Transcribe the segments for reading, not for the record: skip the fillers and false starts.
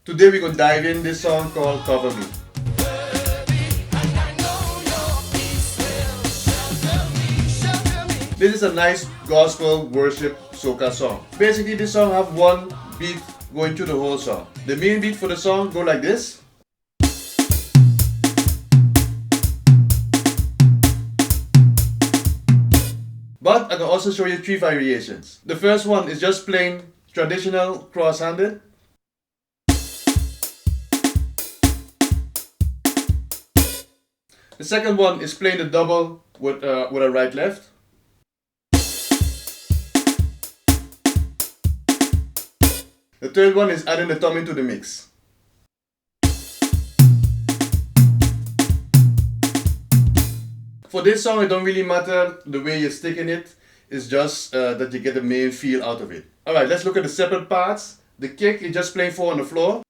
Today we're going to dive in this song called Cover Me. This is a nice gospel worship soca song. Basically this song have one beat going through the whole song. The main beat for the song go like this. But I can also show you 3 variations. The first one is just plain traditional cross-handed. The second one is playing the double with a right left. The third one is adding the thumb into the mix. For this song, it don't really matter the way you're sticking it. It's just that you get the main feel out of it. Alright, let's look at the separate parts. The kick is just playing 4 on the floor.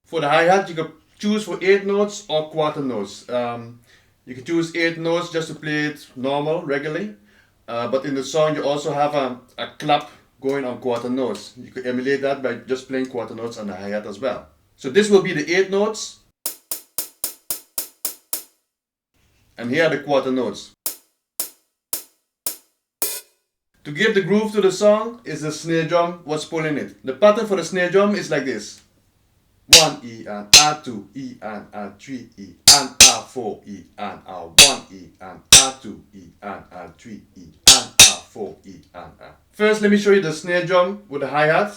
For the hi-hat, you can choose for 8 notes or quarter notes. You can choose 8 notes just to play it normal, regularly. But in the song, you also have a clap going on quarter notes. You could emulate that by just playing quarter notes on the hi-hat as well. So this will be the 8 notes. And here are the quarter notes. To give the groove to the song is the snare drum what's pulling it. The pattern for the snare drum is like this. 1 E and R2 E and R3 E and R4 E and R1 E and R2 E and R3 E and R4 E and R. First let me show you the snare drum with the hi-hat.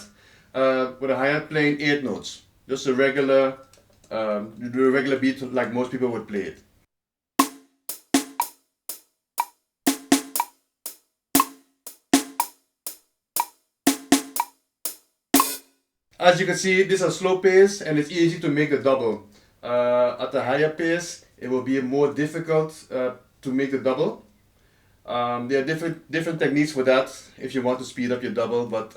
With the hi-hat playing 8 notes. Just a regular, regular beat like most people would play it. As you can see, this is a slow pace and it's easy to make the double. At a higher pace, it will be more difficult to make the double. There are different techniques for that if you want to speed up your double, but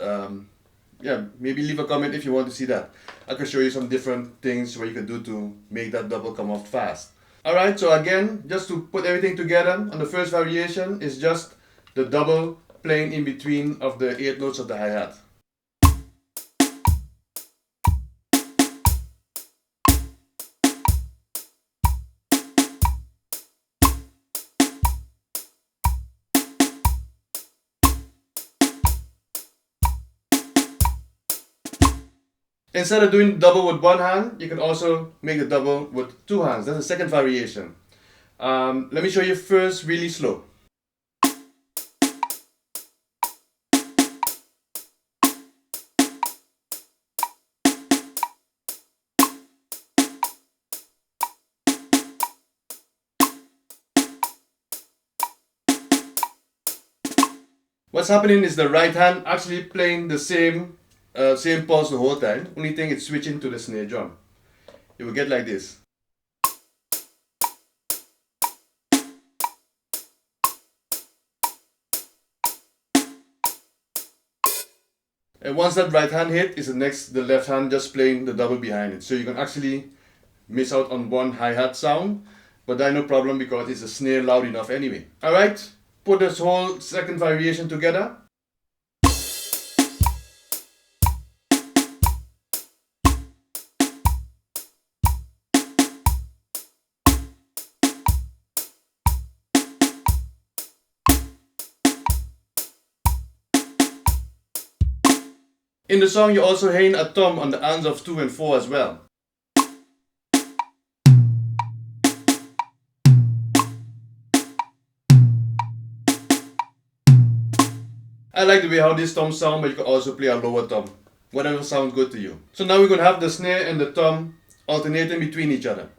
yeah, maybe leave a comment if you want to see that. I can show you some different things where you can do to make that double come off fast. Alright, so again, just to put everything together, on the first variation is just the double playing in between of the 8 notes of the hi-hat. Instead of doing double with one hand, you can also make the double with 2 hands. That's the second variation. Let me show you first really slow. What's happening is the right hand actually playing the same pulse the whole time. Only thing it's switching to the snare drum. You will get like this. And once that right hand hit, is the left hand just playing the double behind it. So you can actually miss out on one hi-hat sound, but that's no problem because it's a snare loud enough anyway. Alright, put this whole second variation together. In the song you also hear a thumb on the hands of 2 and 4 as well. I like the way how this thumb sound, but you can also play a lower thumb. Whatever sounds good to you. So now we're going to have the snare and the thumb alternating between each other.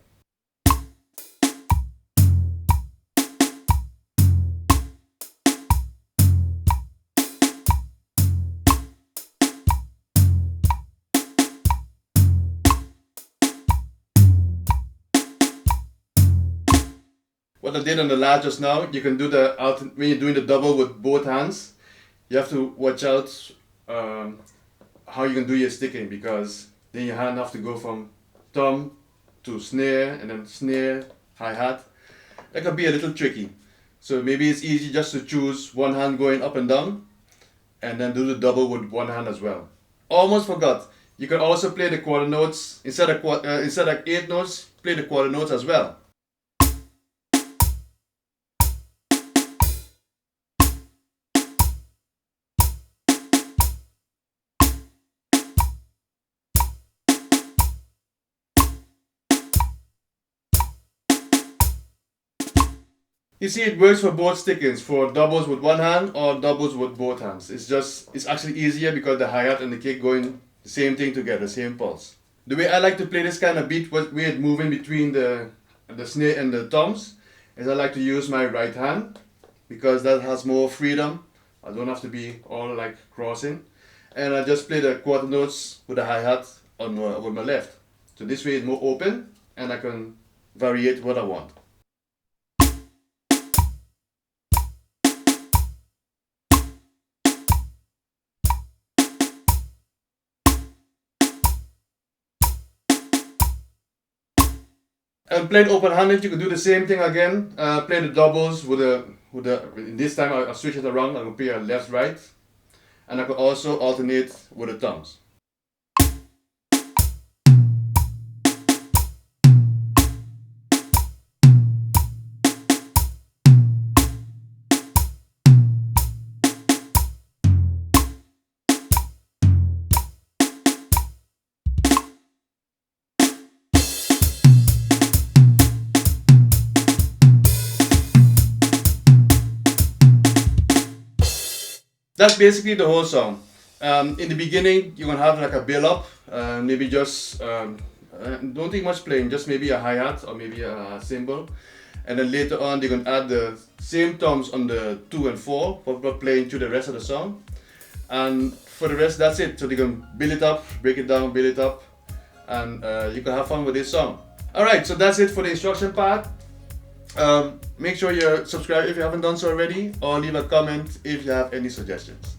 What I did on the last just now, you can do when you're doing the double with both hands, you have to watch out how you can do your sticking, because then your hand have to go from thumb to snare and then snare, hi-hat. That can be a little tricky. So maybe it's easy just to choose one hand going up and down and then do the double with one hand as well. Almost forgot, You can also play the quarter notes instead of 8 notes. Play the quarter notes as well. You see, it works for both stickings, for doubles with one hand or doubles with both hands. It's actually easier because the hi-hat and the kick going the same thing together, same pulse. The way I like to play this kind of beat with it moving between the snare and the toms is I like to use my right hand because that has more freedom. I don't have to be all like crossing. And I just play the quarter notes with the hi-hat with my left. So this way it's more open and I can variate what I want. And playing open-handed, you can do the same thing again. Play the doubles with this time I switch it around. I can play a left-right, and I can also alternate with the thumbs. That's basically the whole song. In the beginning, you're gonna have like a build up, maybe just don't think much playing, just maybe a hi-hat or maybe a cymbal, and then later on they're gonna add the same toms on the 2 and 4 for playing through the rest of the song, and for the rest that's it. So they can build it up, break it down, build it up, and you can have fun with this song. Alright, so that's it for the instruction part. Make sure you subscribe if you haven't done so already, or leave a comment if you have any suggestions.